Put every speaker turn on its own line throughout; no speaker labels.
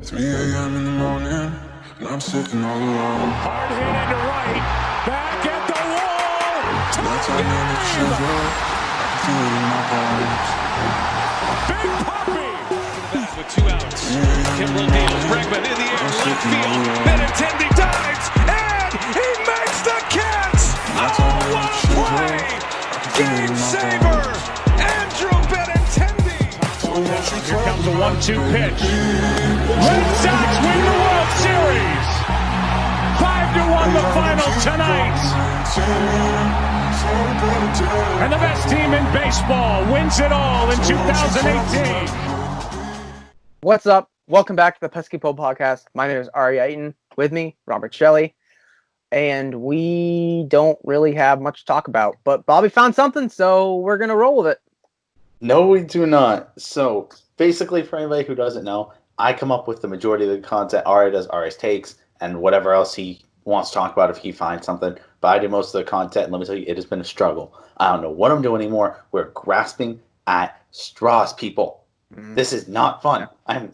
3 a.m. in the morning, and I'm sitting all alone.
Hard hit into right, back at the wall.
That's how many shiver. I can feel it in my bones.
Big Poppy.
Back with 2 outs. Kimbrel deals. Bregman in the air, left field. Benintendi dives, and he makes the catch. Oh, what a play! Game saver, Andrew Benintendi.
Here comes a 1-2 pitch. Red Sox win the World Series. 5-1 the final tonight. And the best team in baseball wins it all in 2018.
What's up? Welcome back to the Pesky podcast. My name is Arie. With me, Robert Shelley. And we don't really have much to talk about. But Bobby found something, so we're going to roll with it.
No, we do not. So, basically, for anybody who doesn't know, I come up with the majority of the content. Arie does Arie's takes and whatever else he wants to talk about if he finds something. But I do most of the content, and let me tell you, it has been a struggle. I don't know what I'm doing anymore. We're grasping at straws, people. This is not fun. I'm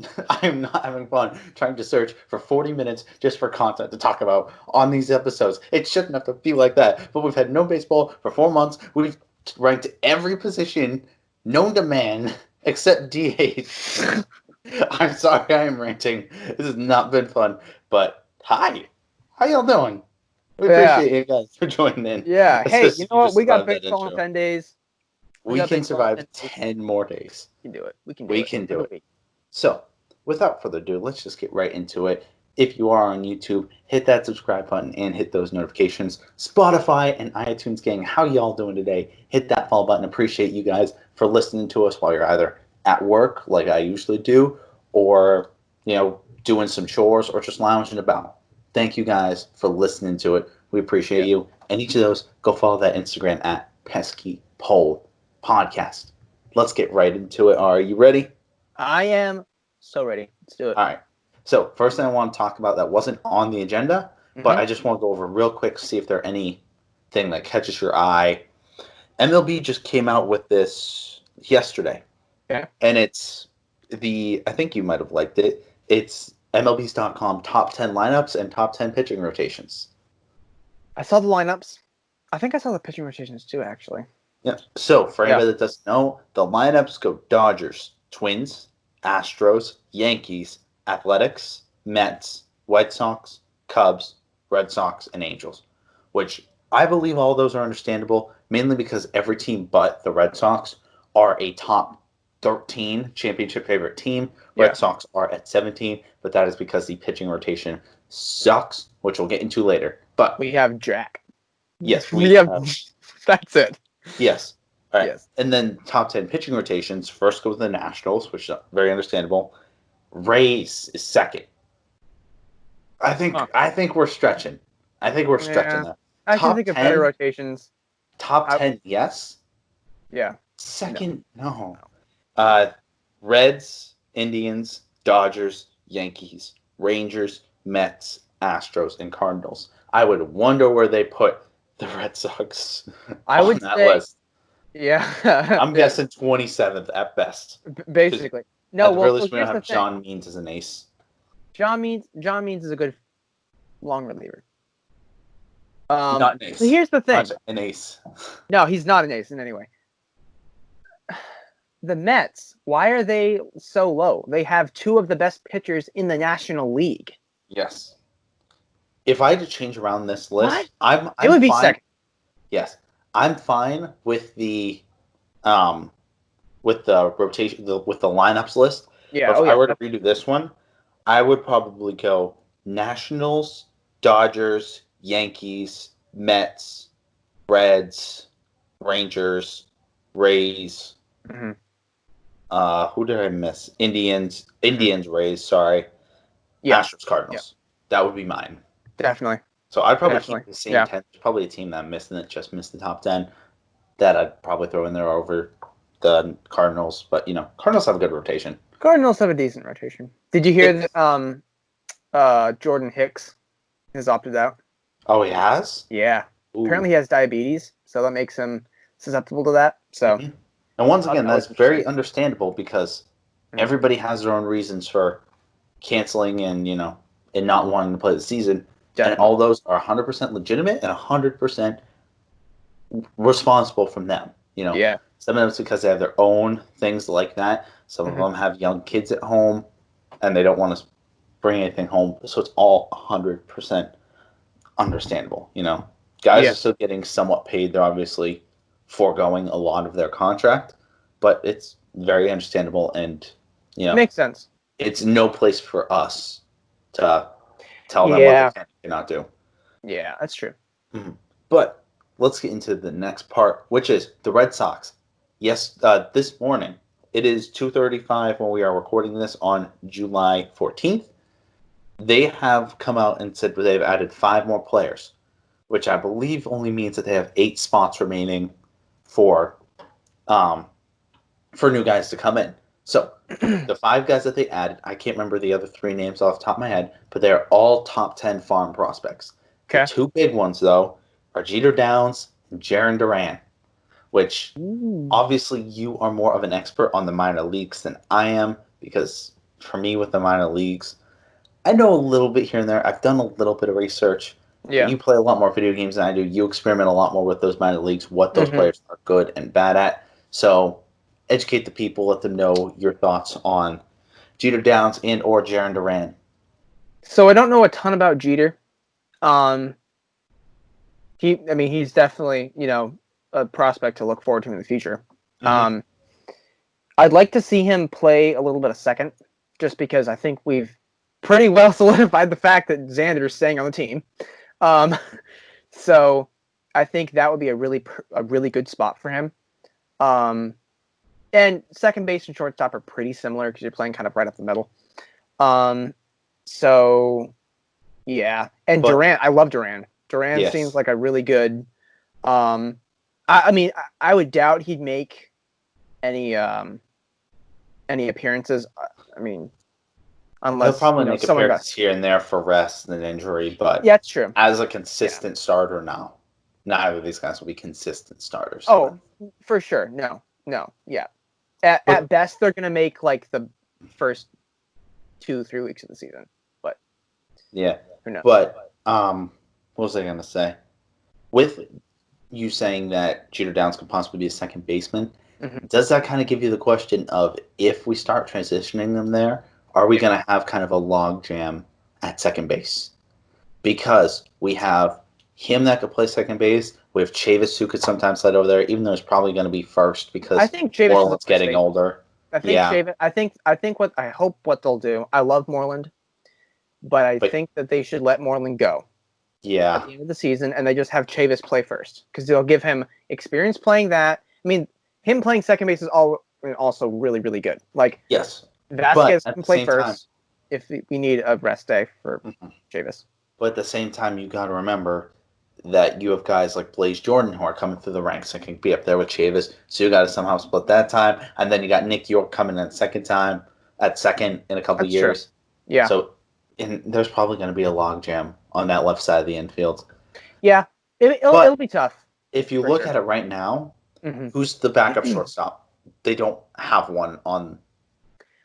not having fun trying to search for 40 minutes just for content to talk about on these episodes. It shouldn't have to be like that. But we've had no baseball for 4 months. We've ranked every position known to man except DH. I'm sorry I am ranting. This has not been fun. But hi. How y'all doing? We appreciate you guys for joining in.
Yeah. Hey, you know what? We got baseball in 10 days.
We can survive 10 more days.
We can do it.
We can do it. So, without further ado, let's just get right into it. If you are on YouTube, hit that subscribe button and hit those notifications. Spotify and iTunes gang, how y'all doing today? Hit that follow button. Appreciate you guys for listening to us while you're either at work, like I usually do, or, doing some chores or just lounging about. Thank you guys for listening to it. We appreciate you. And each of those, go follow that Instagram at Pesky Podcast. Let's get right into it. Are you ready?
I am so ready. Let's do it.
All right. So first thing I want to talk about that wasn't on the agenda, but I just want to go over real quick, see if there anything that catches your eye. MLB just came out with this yesterday.
Okay.
And it's I think you might have liked it. It's MLBs.com top 10 lineups and top 10 pitching rotations.
I saw the lineups. I think I saw the pitching rotations too, actually.
Yeah. So for anybody that doesn't know, the lineups go Dodgers, Twins, Astros, Yankees, Athletics, Mets, White Sox, Cubs, Red Sox, and Angels, which I believe all those are understandable, mainly because every team but the Red Sox are a top 13 championship favorite team. Red Sox are at 17, but that is because the pitching rotation sucks, which we'll get into later. But
we have Jack.
Yes,
we have. That's it.
Yes. All right.
Yes.
And then top 10 pitching rotations. First go with the Nationals, which is very understandable. Rays is second. I think we're stretching. That.
I should think of better rotations.
Top 10, yes.
Yeah.
Second, no. Reds, Indians, Dodgers, Yankees, Rangers, Mets, Astros, and Cardinals. I would wonder where they put the Red Sox on that list.
Yeah.
I'm guessing 27th at best.
Basically. No,
well, we don't have John Means as an ace.
John Means is a good long reliever.
Not an ace.
So here's the thing.
Not an ace.
No, he's not an ace in any way. The Mets, why are they so low? They have two of the best pitchers in the National League.
Yes. If I had to change around this list,
I'm it would be
fine.
Second.
Yes, I'm fine with the rotation, with the lineups list.
Yeah.
But if I were to redo this one, I would probably go Nationals, Dodgers, Yankees, Mets, Reds, Rangers, Rays. Who did I miss? Indians, Rays. Sorry.
Yeah.
Astros, Cardinals. That would be mine.
Definitely.
So I'd probably keep the same 10. There's probably a team that I'm missing that just missed the top 10 that I'd probably throw in there over the Cardinals. But, Cardinals have a good rotation.
Cardinals have a decent rotation. Did you hear that Jordan Hicks has opted out?
Oh, he has?
Yeah.
Ooh.
Apparently he has diabetes, so that makes him susceptible to that. So,
And once again, that's very understandable because everybody has their own reasons for canceling and and not wanting to play the season.
Definitely.
And all those are 100% legitimate and 100% responsible from them.
Yeah.
Some of them it's because they have their own things like that. Some
Mm-hmm.
of them have young kids at home and they don't want to bring anything home. So it's all 100% understandable. Guys
Yeah.
are still getting somewhat paid. They're obviously foregoing a lot of their contract, but it's very understandable and
Makes sense.
it's no place for us to tell them what
Yeah.
they can and cannot do.
Yeah, that's true.
But let's get into the next part, which is the Red Sox. Yes, this morning it is 2:35 when we are recording this on July 14th. They have come out and said they've added 5 more players, which I believe only means that they have 8 spots remaining for new guys to come in. So the 5 guys that they added, I can't remember the other 3 names off the top of my head, but they're all top 10 farm prospects.
Okay.
The 2 big ones, though, are Jeter Downs and Jarren Duran, which obviously you are more of an expert on the minor leagues than I am, because for me with the minor leagues, I know a little bit here and there. I've done a little bit of research.
Yeah.
You play a lot more video games than I do. You experiment a lot more with those minor leagues, what those players are good and bad at. So educate the people, let them know your thoughts on Jeter Downs and or Jarren Duran.
So I don't know a ton about Jeter. He's definitely, a prospect to look forward to in the future.
Mhm.
I'd like to see him play a little bit of second, just because I think we've pretty well solidified the fact that Xander is staying on the team. So I think that would be a really good spot for him. And second base and shortstop are pretty similar because you're playing kind of right up the middle. So yeah, and Duran, I love Duran. Duran seems like a really good. I would doubt he'd make any appearances. Unless
He'll probably make
someone
appearances here and there for rest and injury, but
yeah, that's true.
as a consistent starter, no. Neither of these guys will be consistent starters.
Oh, for sure. No, yeah. At best, they're gonna make like the first 2-3 weeks of the season, but
yeah.
who knows?
But what was I gonna say? With you saying that Jeter Downs could possibly be a second baseman, does that kind of give you the question of if we start transitioning them there, are we going to have kind of a log jam at second base? Because we have him that could play second base. We have Chavis who could sometimes slide over there, even though he's probably going to be first because
I think Chavis
Moreland's getting older.
I think Chavis. I think what they'll do. I love Moreland, but I think that they should let Moreland go.
Yeah.
At the end of the season, and they just have Chavis play first because they'll give him experience playing that. Him playing second base is also really, really good. Like,
yes,
Vasquez can play first if we need a rest day for Chavis.
But at the same time, you got to remember that you have guys like Blaze Jordan who are coming through the ranks and can be up there with Chavis. So you got to somehow split that time, and then you got Nick York coming at second in a couple of years.
True. Yeah.
So, there's probably going to be a logjam on that left side of the infield.
Yeah, it'll be tough.
If you look at it right now, who's the backup shortstop? They don't have one on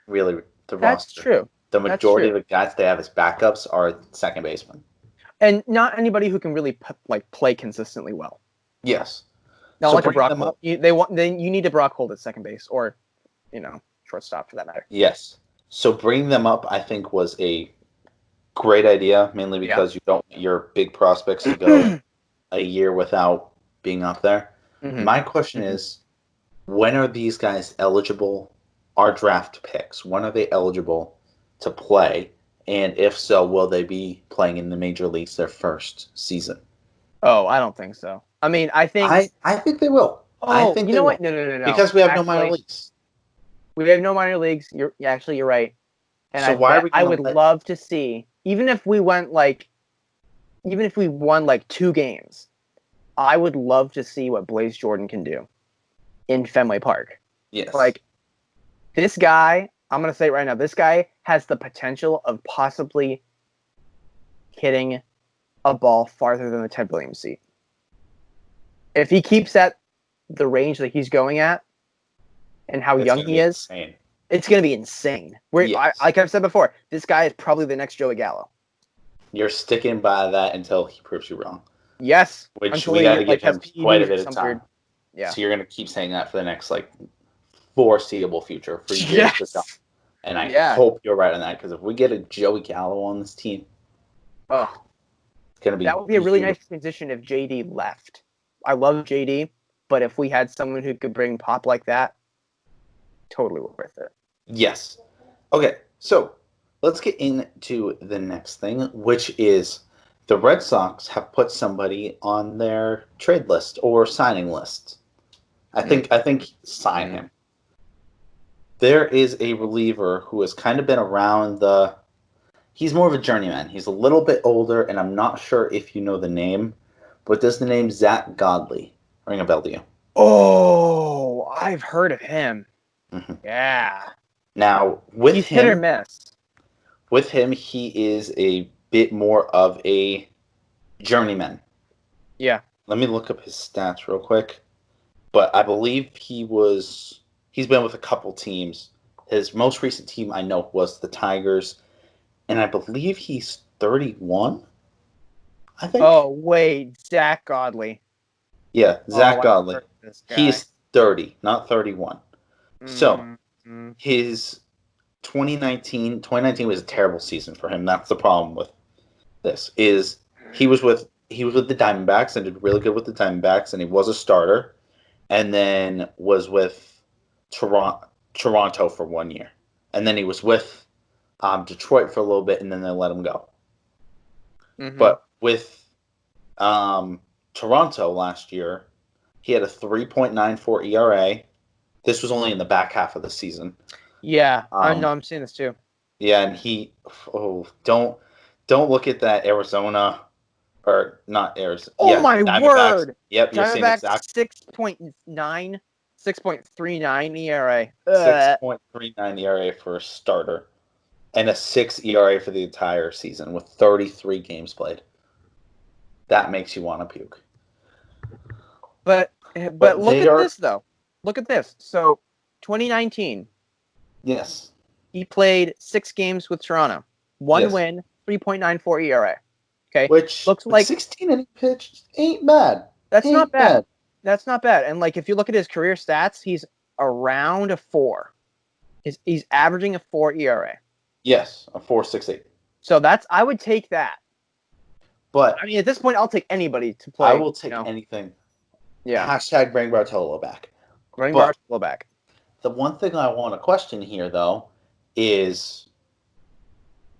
really the roster.
That's true.
The majority of the guys they have as backups are second basemen.
And not anybody who can really play consistently well.
Yes.
Not so like a Brock Holt. You need a Brock Holt at second base or, shortstop for that matter.
Yes. So bringing them up, I think, was a great idea, mainly because you don't want your big prospects to go a year without being up there. My question is, when are these guys eligible, our draft picks, when are they eligible to play? And if so, will they be playing in the major leagues their first season?
Oh, I don't think so. I
think they will.
Oh, you know what? No.
Because we have no minor leagues.
We have no minor leagues. You're right. And
so
I would love to see, even if we won like 2 games, I would love to see what Blaze Jordan can do in Fenway Park.
Yes.
Like, this guy, I'm going to say it right now, this guy has the potential of possibly hitting a ball farther than the Ted Williams seat. If he keeps at the range that he's going at and how young he is, It's going to be insane.
Yes.
Like I've said before, this guy is probably the next Joey Gallo.
You're sticking by that until he proves you wrong.
Yes.
Which
until
we got to give him
has
quite a
PEDs
bit
or
of
some
time.
weird- Yeah.
So you're going to keep saying that for the next, foreseeable future for years to come.
Yes.
And I
Yeah.
hope you're right on that, because if we get a Joey Gallo on this team,
Oh,
it's going to be
that would be a really
beautiful.
nice transition if JD left. I love JD, but if we had someone who could bring pop like that, totally worth it.
Yes. Okay, so let's get into the next thing, which is the Red Sox have put somebody on their trade list or signing list. I think sign him. There is a reliever who has kind of been around the... He's more of a journeyman. He's a little bit older, and I'm not sure if you know the name, but does the name Zack Godly ring a bell to you?
Oh, I've heard of him.
Mm-hmm.
Yeah.
Now, with
He's
him...
hit or miss.
With him, he is a bit more of a journeyman.
Yeah.
Let me look up his stats real quick. But I believe he's been with a couple teams. His most recent team I know was the Tigers. And I believe he's 31, I think.
Oh, wait. Zack Godly.
Yeah, Zack
I've
Godly.
heard of this guy.
He's 30, not 31. So,
Mhm.
his 2019 was a terrible season for him. That's the problem with this. Is he was with the Diamondbacks and did really good with the Diamondbacks, and he was a starter, and then was with Toronto for 1 year, and then he was with Detroit for a little bit, and then they let him go.
Mhm.
But with Toronto last year, he had a 3.94 ERA. This was only in the back half of the season.
Yeah, I know. I'm seeing this too.
Yeah, and don't look at that Arizona, or not Arizona.
Oh,
yeah,
my
Diamondbacks.
word.
Yep, you're seeing
Diamondbacks
exactly
6.39 ERA.
6.39 ERA for a starter, and a 6 ERA for the entire season with 33 games played. That makes you want to puke.
But look
they
at
are-
this though. Look at this. So 2019,
Yes.
he played 6 games with Toronto. 1
Yes.
win, 3.94 ERA. Okay.
Which
looks like
16 inning pitch ain't bad.
that's
Ain't
not bad. That's not bad. And if you look at his career stats, he's around a 4. He's averaging a 4 ERA.
Yes, a 4.68.
So I would take that.
But
I mean, at this point, I'll take anybody to play.
I will take anything.
Yeah.
Hashtag bring Bartolo back.
Bring
but-
Bartolo back.
The one thing I want to question here, though, is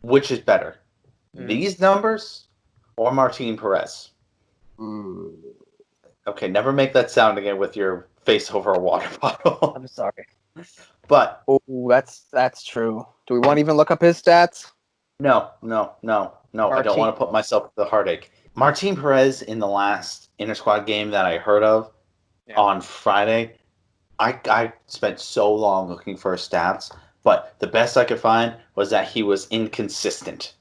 which is better, these numbers or Martin Perez? Okay, never make that sound again with your face over a water bottle.
I'm sorry.
But
Oh, that's true. Do we want to even look up his stats?
no. I don't want to put myself through the heartache. Martin Perez in the last inter-squad game that I heard of on Friday, I spent so long looking for his stats, but the best I could find was that he was inconsistent.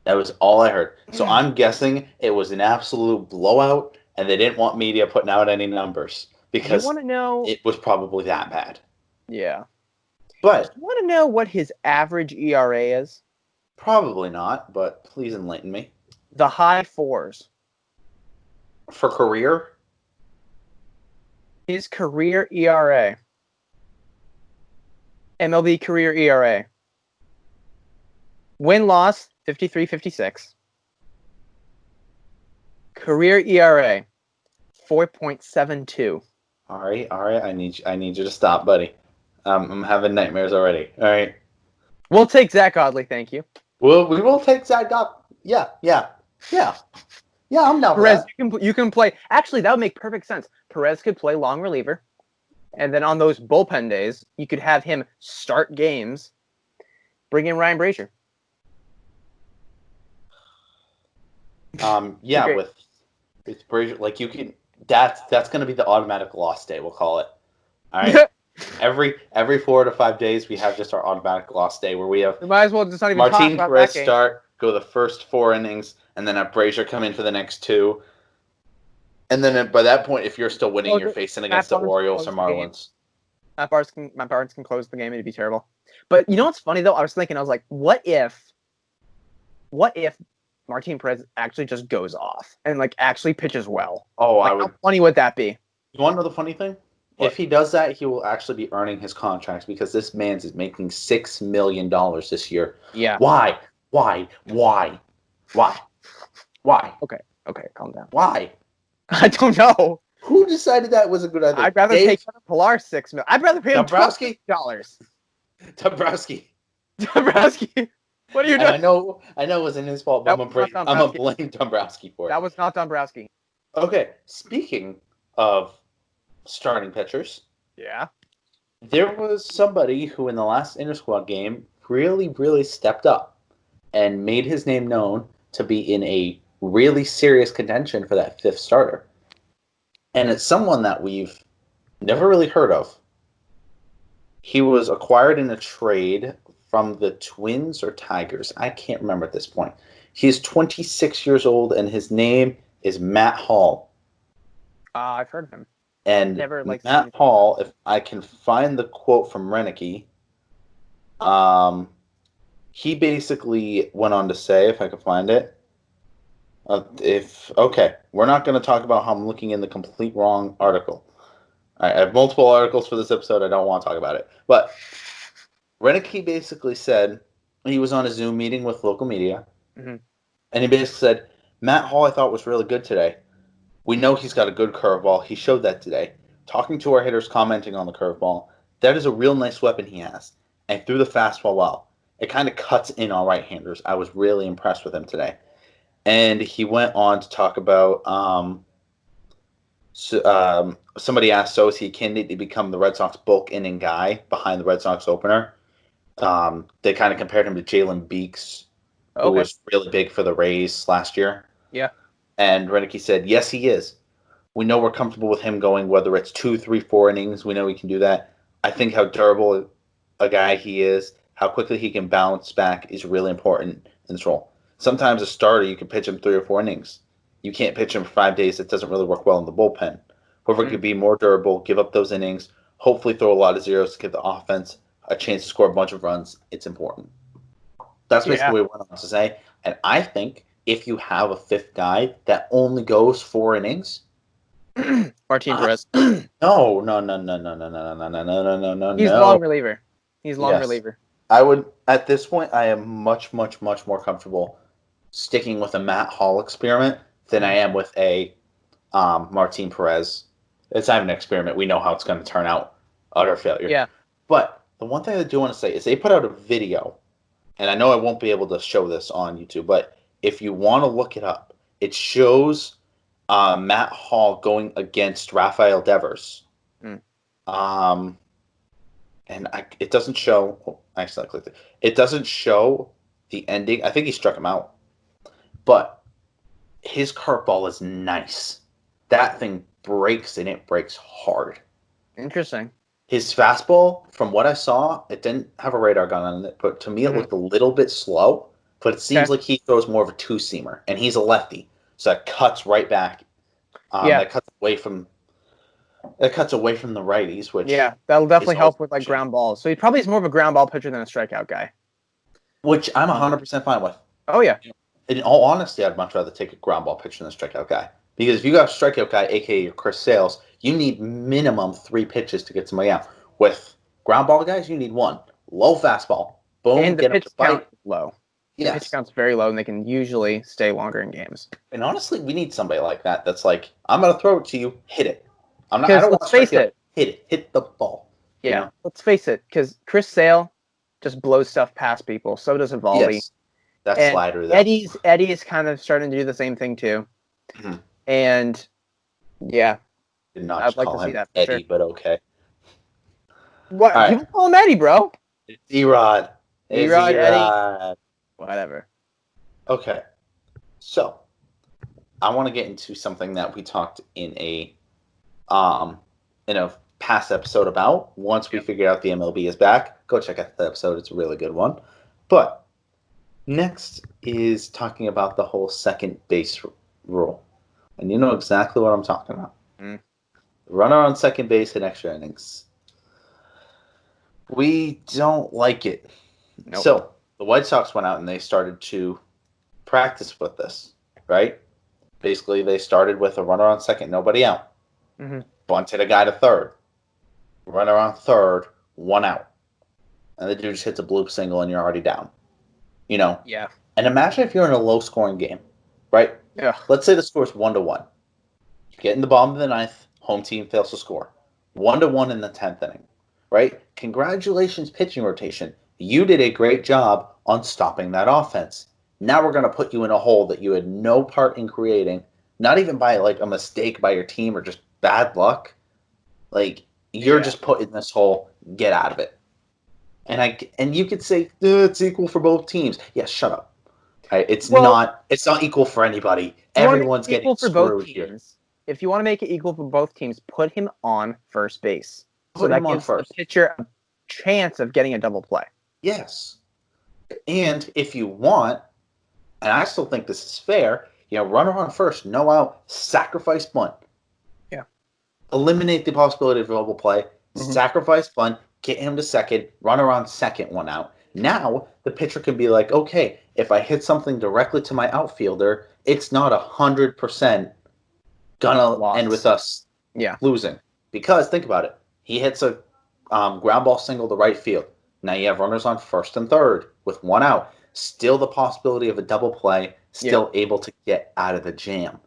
That was all I heard. So I'm guessing it was an absolute blowout, and they didn't want media putting out any numbers because
you want to know?
it was probably that bad.
Yeah.
But
You want to know what his average ERA is?
probably not, but please enlighten me.
The high 4s.
For career,
His career ERA. MLB career ERA. Win-loss, 53-56. Career ERA, 4.72.
all right, I need you to stop, buddy. I'm having nightmares already. All right.
We'll take Zack Godly, thank you.
Well, we will take Zack Godly. Yeah. I'm down for
Perez,
that.
you can play. Actually, that would make perfect sense. Perez could play long reliever, and then on those bullpen days, you could have him start games. Bring in Ryan Brazier.
Yeah,
Okay.
with Brazier, you can. That's going to be the automatic lost day. We'll call it. All right. every 4 to 5 days, we have just our automatic lost day where we have
We might as well just not even talk
Martin
about
Perez
that game.
start, go the first 4 innings, and then have Brazier come in for the next 2. And then by that point, if you're still winning, you're facing against the
Snap on
Orioles or
close game.
Marlins.
Matt Barnes can close the game and it'd be terrible. But you know what's funny though? I was like, what if Martin Perez actually just goes off and like actually pitches well?
Oh,
Like, how funny would that be?
You want to know the funny thing?
What?
If he does that, he will actually be earning his contract because this man's is making $6 million this year.
Yeah.
Why?
Okay, calm down.
Why?
I don't know.
Who decided that was a good idea?
I'd rather pay Kevin Pillar $6 million. I'd rather pay him
Dombrowski?
$12.
Dombrowski.
Dombrowski. What are you doing?
I know it wasn't his fault, but I'm going to blame Dombrowski for it.
That was not Dombrowski.
Okay, speaking of starting pitchers,
Yeah.
there was somebody who in the last inter-squad game really, really stepped up and made his name known to be in a really serious contention for that fifth starter. And it's someone that we've never really heard of. He was acquired in a trade from the Twins or Tigers. I can't remember at this point. He's 26 years old, and his name is Matt Hall.
I've heard of him.
And Matt Hall, if I can find the quote from Renicky, he basically went on to say, if I can find it, we're not going to talk about how I'm looking in the complete wrong article. I have multiple articles for this episode. I don't want to talk about it. But Renicky basically said, he was on a Zoom meeting with local media, and he basically said, Matt Hall I thought was really good today. We know he's got a good curveball. He showed that today. Talking to our hitters, commenting on the curveball, that is a real nice weapon he has. And threw the fastball well. It kind of cuts in on right-handers. I was really impressed with him today. And he went on to talk about somebody asked, so is he a candidate to become the Red Sox bulk inning guy behind the Red Sox opener? They kind of compared him to Jalen Beeks, who was really big for the Rays last year.
Yeah.
And Renicky said, yes, he is. We know we're comfortable with him going, whether it's 2, 3, 4 innings. We know he can do that. I think how durable a guy he is, how quickly he can bounce back is really important in this role. Sometimes a starter, you can pitch him 3 or 4 innings. You can't pitch him for 5 days. It doesn't really work well in the bullpen. Whoever could be more durable, give up those innings, hopefully throw a lot of zeros to give the offense a chance to score a bunch of runs, it's important. That's basically what he went on to say. And I think if you have a fifth guy that only goes 4 innings,
Martin Perez.
No.
He's long reliever. He's long reliever.
I would, at this point, I am much, much, much more comfortable sticking with a Matt Hall experiment than I am with a Martin Perez. It's not even an experiment. We know how it's going to turn out. Utter failure.
Yeah.
But the one thing I do want to say is they put out a video, and I know I won't be able to show this on YouTube, but if you want to look it up, it shows Matt Hall going against Rafael Devers. And it doesn't show. Oh, actually, I clicked it. It doesn't show the ending. I think he struck him out. But his curveball is nice. That thing breaks, and it breaks hard.
Interesting.
His fastball, from what I saw, it didn't have a radar gun on it, but to me it looked a little bit slow. But it seems like he throws more of a two-seamer, and he's a lefty, so that cuts right back. That cuts away from the righties. Which
that'll definitely help with like ground balls. So he probably is more of a ground ball pitcher than a strikeout guy.
Which I'm 100% fine with.
Oh yeah.
In all honesty, I'd much rather take a ground ball pitcher than a strikeout guy. Because if you got a strikeout guy, aka your Chris Sales, you need minimum 3 pitches to get somebody out. With ground ball guys, you need 1. Low fastball. Boom.
And the pitch count is low.
Yes.
The pitch count's very low, and they can usually stay longer in games.
And honestly, we need somebody like that. That's like, I'm going to throw it to you, hit it. I don't want to
face it.
Hit it. Hit the ball.
Yeah,
you know?
Let's face it, because Chris Sale just blows stuff past people. So does Evaldi.
Yes. That slider.
Eddie is kind of starting to do the same thing too.
Mm-hmm.
And yeah,
did not
I'd like
call
to see
him
that for
Eddie,
sure.
but okay.
What?
All right.
People call him Eddie, bro.
It's E-Rod.
E-Rod, Eddie. Whatever.
Okay. So, I want to get into something that we talked in a past episode about. Once we figured out the MLB is back, go check out the episode. It's a really good one. But next is talking about the whole second base rule. And you know exactly what I'm talking about. Runner on second base in extra innings. We don't like it.
Nope.
So the White Sox went out and they started to practice with this, right? Basically, they started with a runner on second, nobody out.
Mm-hmm.
Bunted a guy to third. Runner on third, one out. And the dude just hits a bloop single and you're already down.
Yeah.
And imagine if you're in a low-scoring game, right?
Yeah.
Let's say the score is 1-1. You get in the bottom of the ninth, home team fails to score. 1-1 in the 10th inning, right? Congratulations, pitching rotation. You did a great job on stopping that offense. Now we're going to put you in a hole that you had no part in creating, not even by like a mistake by your team or just bad luck. Like, you're just put in this hole. Get out of it. And you could say it's equal for both teams. Yeah, shut up. Right? It's not equal for anybody. Everyone's getting screwed here.
If you want to make it equal for both teams, put him on first base.
Put him on first.
The pitcher a chance of getting a double play.
Yes. And if you want, and I still think this is fair, runner on first, no out, sacrifice bunt.
Yeah.
Eliminate the possibility of a double play, sacrifice bunt, get him to second, runner on second, one out. Now, the pitcher can be like, okay, if I hit something directly to my outfielder, it's not 100% gonna end with us losing. Because, think about it, he hits a ground ball single to right field. Now you have runners on first and third with one out. Still the possibility of a double play, still able to get out of the jam.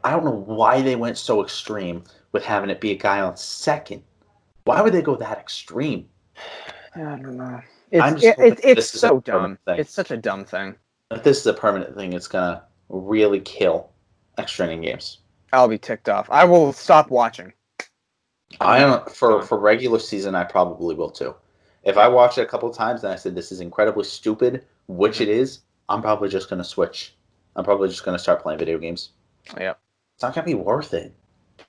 I don't know why they went so extreme with having it be a guy on second. Why would they go that extreme?
I don't know. It's so dumb. It's such a dumb thing.
If this is a permanent thing, it's going to really kill extra inning games.
I'll be ticked off. I will stop watching.
I don't. For regular season, I probably will too. If I watch it a couple of times and I said this is incredibly stupid, which it is, I'm probably just going to switch. I'm probably just going to start playing video games.
Yeah.
It's not going to be worth it.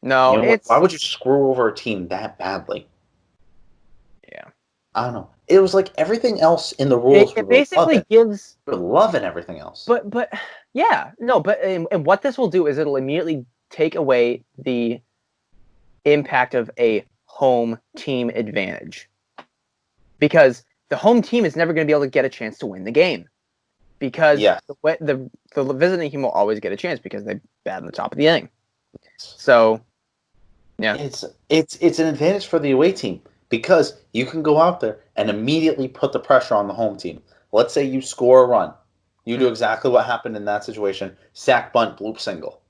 No,
why would you screw over a team that badly?
Yeah.
I don't know. It was like everything else in the rules.
It basically gives.
We're loving everything else.
But yeah, no. But and what this will do is it'll immediately take away the impact of a home team advantage, because the home team is never going to be able to get a chance to win the game, because the visiting team will always get a chance because they bat on the top of the inning. So, yeah,
it's an advantage for the away team because you can go out there and immediately put the pressure on the home team. Let's say you score a run, you do exactly what happened in that situation: sack, bunt, bloop, single.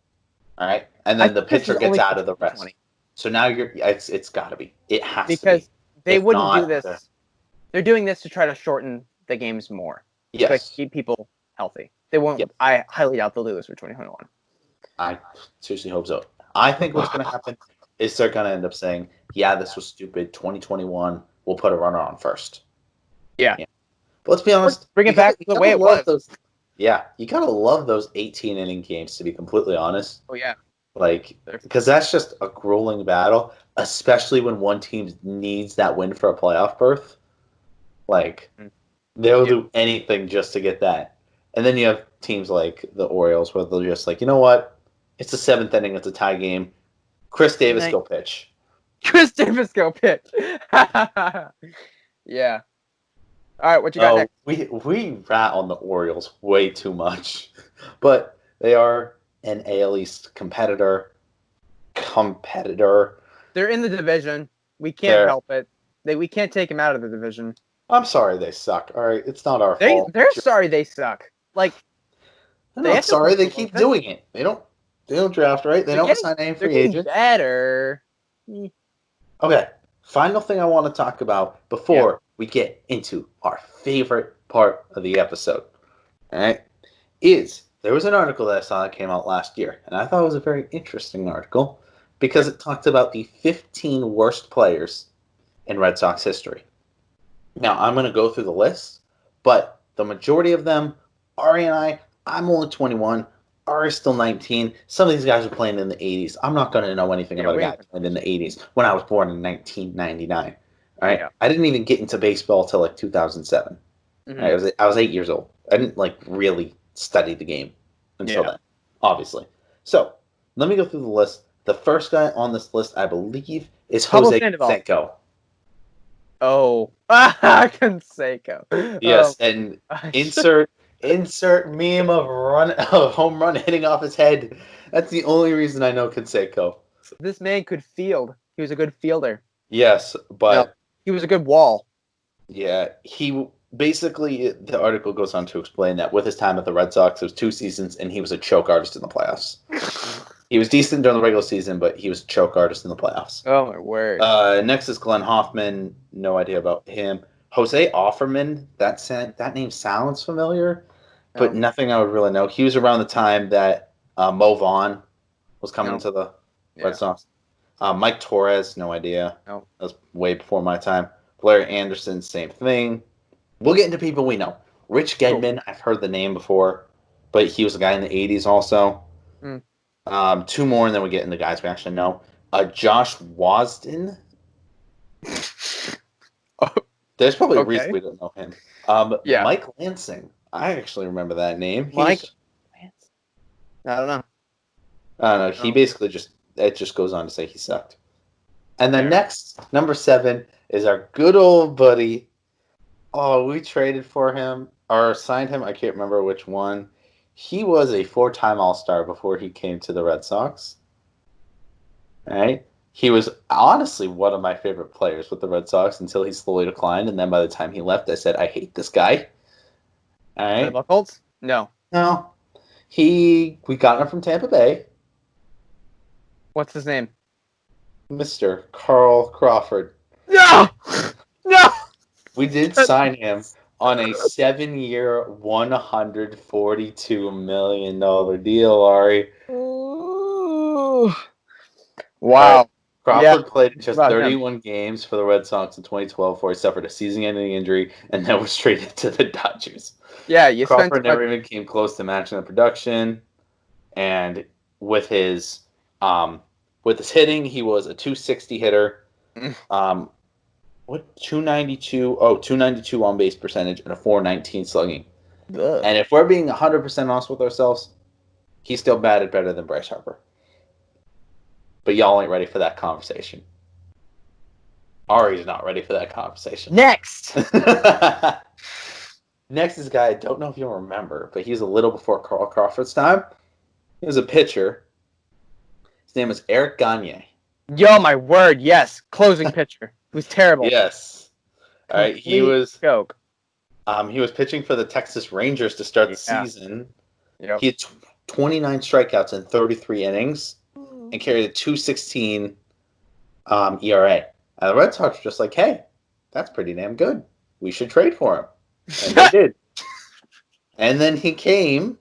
All right, and then the pitcher gets out of the rest. 20. So now it's got to be. It has to be.
Because they wouldn't do this. They're doing this to try to shorten the games more.
Yes.
To keep people healthy. They won't. Yep. I highly doubt they'll do this for 2021.
I seriously hope so. I think what's going to happen is they're going to end up saying, yeah, this was stupid. 2021, we'll put a runner on first.
Yeah.
But let's be honest.
Bring it back to the way it was.
You got to love those 18-inning games, to be completely honest.
Oh, yeah.
Because that's just a grueling battle, especially when one team needs that win for a playoff berth. They'll do anything just to get that. And then you have teams like the Orioles where they're just like, you know what? It's the 7th inning. It's a tie game. Chris Davis, go pitch.
Chris Davis, go pitch. Yeah. All right, what you got next?
We rat on the Orioles way too much. But they are an AL East competitor.
They're in the division. We can't help it. We can't take them out of the division.
I'm sorry they suck. All right, it's not our fault.
They're sorry they suck.
I'm not sorry they keep doing it. They don't draft right. They don't sign any free agents.
Better.
Okay. Final thing I want to talk about before we get into our favorite part of the episode. All right, there was an article that I saw that came out last year, and I thought it was a very interesting article because it talked about the 15 worst players in Red Sox history. Now, I'm going to go through the list, but the majority of them, Arie and I'm only 21. Arie's still 19. Some of these guys are playing in the 80s. I'm not going to know anything about a guy playing in the 80s when I was born in 1999. All right, I didn't even get into baseball till 2007. Mm-hmm. Right? I was 8 years old. I didn't really study the game until then, obviously. So let me go through the list. The first guy on this list, I believe, is Jose Canseco.
Oh, Canseco.
Yes, and
I
insert meme of a home run hitting off his head. That's the only reason I know Canseco.
This man could field. He was a good fielder.
Yes,
No,
but
he was a good wall.
yeah, he basically the article goes on to explain that with his time at the Red Sox, it was 2 seasons, and he was a choke artist in the playoffs. He was decent during the regular season, but he was a choke artist in the playoffs.
Oh my word!
Next is Glenn Hoffman. No idea about him. Jose Offerman. That name sounds familiar, but
No.
nothing I would really know. He was around the time that Mo Vaughn was coming
No.
to the
Yeah.
Red Sox. Mike Torres. No idea.
No.
That was way before my time. Blair Anderson. Same thing. We'll get into people we know. Rich Gedman. I've heard the name before, but he was a guy in the '80s also.
Mm.
2 more, and then we get into guys we actually know. Josh Wasden. There's probably a reason we don't know him.
Yeah.
Mike Lansing. I actually remember that name.
Mike Lansing. I don't know.
I don't know. He basically just goes on to say he sucked. And then next, number 7, is our good old buddy. Oh, we traded for him or signed him. I can't remember which one. He was a 4-time All-Star before he came to the Red Sox. All right. He was honestly one of my favorite players with the Red Sox until he slowly declined. And then by the time he left, I said, I hate this guy. All right.
The Buckholz? No.
No. We got him from Tampa Bay.
What's his name?
Mr. Carl Crawford.
No! No!
We did sign him on a 7-year, $142 million deal, Arie.
Ooh. Wow.
Crawford played just
About
31 games for the Red Sox in 2012 before he suffered a season-ending injury and then was traded to the Dodgers.
Yeah, you spent
Crawford never even came close to matching the production, and with his hitting, he was a 260 hitter. 292? Oh, 292 on base percentage and a 419 slugging.
Ugh.
And if we're being 100% honest with ourselves, he still batted better than Bryce Harper. But y'all ain't ready for that conversation. Arie's not ready for that conversation.
Next!
Next is a guy I don't know if you'll remember, but he's a little before Carl Crawford's time. He was a pitcher. His name was Eric Gagne.
Yo, my word, yes. Closing pitcher. He was terrible.
Yes. All right, he was
joke.
He was pitching for the Texas Rangers to start the season.
Yep.
He had 29 strikeouts in 33 innings and carried a 2.16 ERA. And the Red Sox were just like, hey, that's pretty damn good. We should trade for him. And they did. And then he came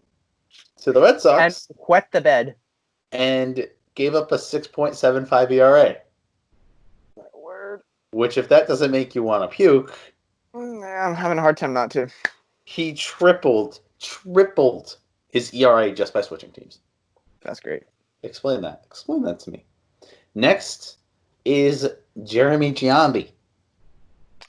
to the Red Sox
and wet the bed.
And gave up a 6.75 ERA.
My word.
Which, if that doesn't make you want to puke,
I'm having a hard time not to.
He tripled his ERA just by switching teams.
That's great.
Explain that to me. Next is Jeremy Giambi.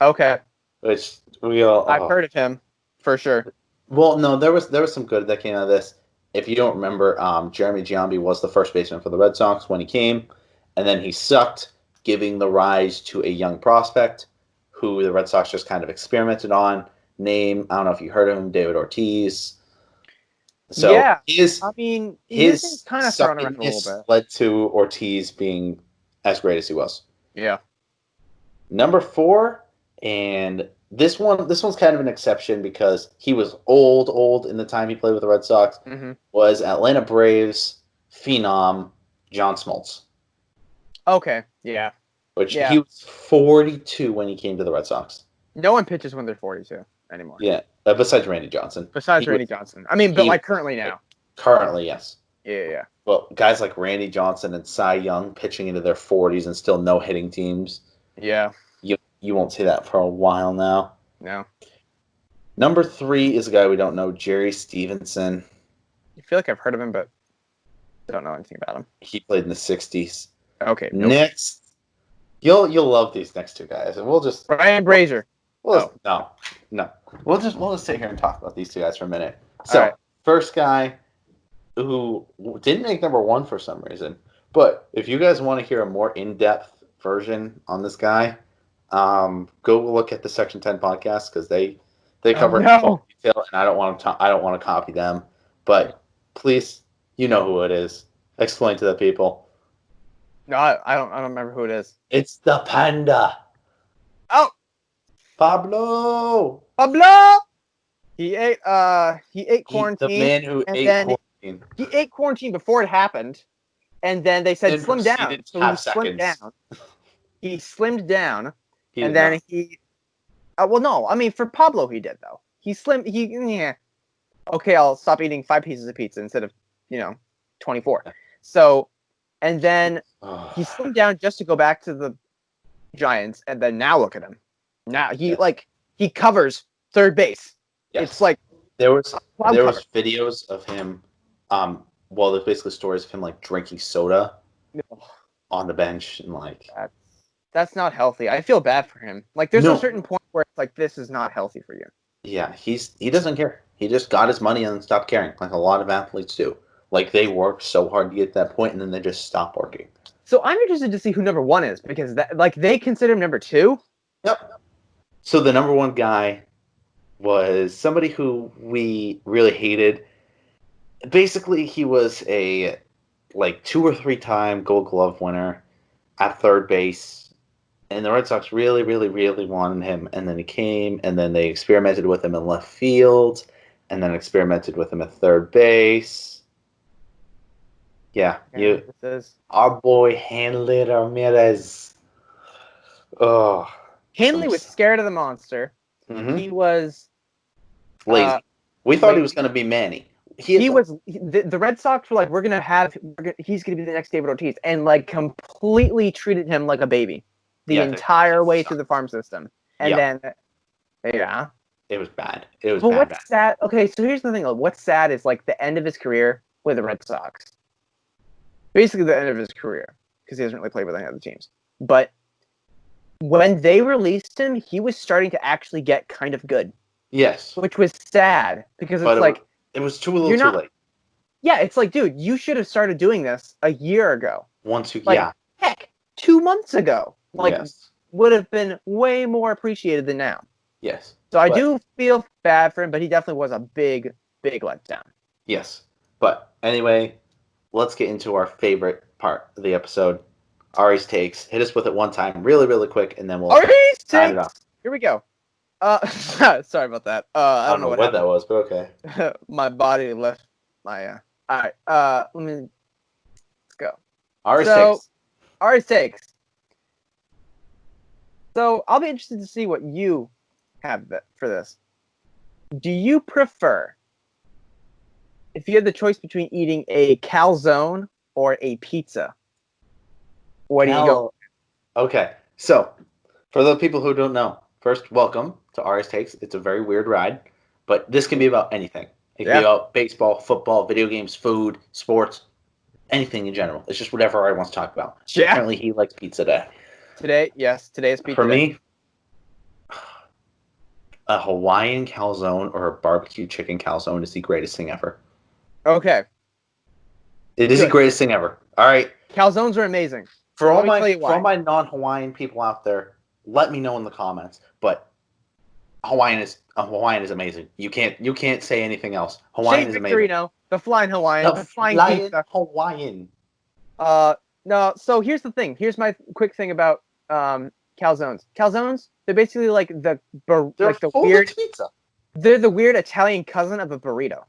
Okay.
Which we all...
I've heard of him, for sure.
Well, no, there was some good that came out of this. If you don't remember, Jeremy Giambi was the first baseman for the Red Sox when he came, and then he sucked, giving the rise to a young prospect who the Red Sox just kind of experimented on. I don't know if you heard of him, David Ortiz. So
yeah,
his
kind of thrown around a little bit.
Led to Ortiz being as great as he was.
Yeah.
Number 4, and this one's kind of an exception because he was old in the time he played with the Red Sox, was Atlanta Braves phenom John Smoltz.
Okay, yeah.
He was 42 when he came to the Red Sox.
No one pitches when they're 42 anymore.
Yeah, besides Randy Johnson.
Johnson. I mean, but like currently now.
Currently, yes.
Yeah.
Well, guys like Randy Johnson and Cy Young pitching into their 40s and still no hitting teams.
Yeah.
You won't see that for a while now.
No.
Number 3 is a guy we don't know, Jerry Stevenson.
I feel like I've heard of him, but don't know anything about him.
He played in the 60s.
Okay. Nope.
Next, you'll love these next 2 guys, and we'll just
Ryan Brazier.
No. We'll just sit here and talk about these 2 guys for a minute. So, First guy who didn't make number 1 for some reason, but if you guys want to hear a more in-depth version on this guy, Go look at the Section 10 podcast because they cover it in full detail, and I don't want to copy them. But please, you know who it is. Explain to the people.
No, I don't remember who it is.
It's the panda.
Oh,
Pablo.
He ate quarantine.
The man who ate quarantine.
He ate quarantine before it happened, and then they said slim down. So he slimmed down. He slimmed down, and then he. Well, no, I mean for Pablo he did though. He slimmed. Okay, I'll stop eating 5 pieces of pizza instead of 24. So, and then he slimmed down just to go back to the Giants, and then now look at him. Now he covers third base. Yes. It's like
there was videos of him. Well, there's basically stories of him like drinking soda on the bench and like.
That's not healthy. I feel bad for him. Like there's a certain point where it's like this is not healthy for you.
Yeah, he doesn't care. He just got his money and then stopped caring, like a lot of athletes do. Like they work so hard to get to that point and then they just stop working.
So I'm interested to see who number 1 is because they consider him number 2.
Yep. So the number 1 guy was somebody who we really hated. Basically, he was a 2 or 3 time Gold Glove winner at third base. And the Red Sox really, really, really wanted him. And then he came, and then they experimented with him in left field, and then experimented with him at third base. Yeah, our boy Hanley Ramirez. Oh,
Hanley was scared of the monster.
Mm-hmm.
He was
lazy. We thought he was going to be Manny.
The Red Sox were like, he's going to be the next David Ortiz, and completely treated him like a baby. The entire way through the farm system. And then,
it was bad. It was
bad.
What's
sad? Okay, so here's the thing. What's sad is the end of his career with the Red Sox. Basically the end of his career because he hasn't really played with any other teams. But when they released him, he was starting to actually get kind of good.
Yes.
Which was sad because
it was too little too late.
Yeah, it's like, dude, you should have started doing this a year ago. Heck, 2 months ago. Would have been way more appreciated than now.
Yes.
So I do feel bad for him, but he definitely was a big, big letdown.
Yes. But anyway, let's get into our favorite part of the episode. Arie's takes. Hit us with it one time, really, really quick, and then we'll
Arie's takes! Here we go. Sorry about that. I don't know
what that was, but okay.
My body left my... Alright, let's go. Arie's takes. So I'll be interested to see what you have for this. Do you prefer, if you had the choice between eating a calzone or a pizza, what do you go?
Okay, so for the people who don't know, first, welcome to Arie's Takes. It's a very weird ride, but this can be about anything. It can be about baseball, football, video games, food, sports, anything in general. It's just whatever Arie wants to talk about.
Yeah.
Apparently he likes pizza day.
Today is pizza
For
day.
me, a Hawaiian calzone or a barbecue chicken calzone is the greatest thing ever.
Okay.
It is the greatest thing ever. All right.
Calzones are amazing.
For all my non-Hawaiian people out there, let me know in the comments. But Hawaiian is amazing. You can't say anything else. Hawaiian is amazing.
The flying Hawaiian. The flying pizza.
Hawaiian.
No. So here's the thing. Here's my quick thing about calzones. Calzones, they're basically the weird
pizza.
They're the weird Italian cousin of a burrito.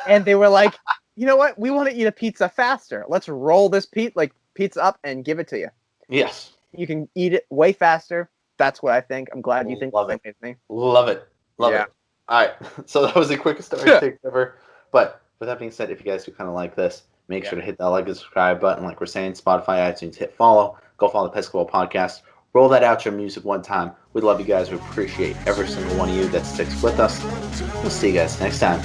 And they were like, you know what? We want to eat a pizza faster. Let's roll this pizza up and give it to you.
Yes.
You can eat it way faster. That's what I think. I'm glad you think the same as me.
Love it. Love it. All right. So that was the quickest take ever. But with that being said, if you guys do kind of like this, make sure to hit that like and subscribe button. Like we're saying, Spotify, iTunes, hit follow. Go follow the Pesky Podcast. Roll that outro music one time. We love you guys. We appreciate every single one of you that sticks with us. We'll see you guys next time.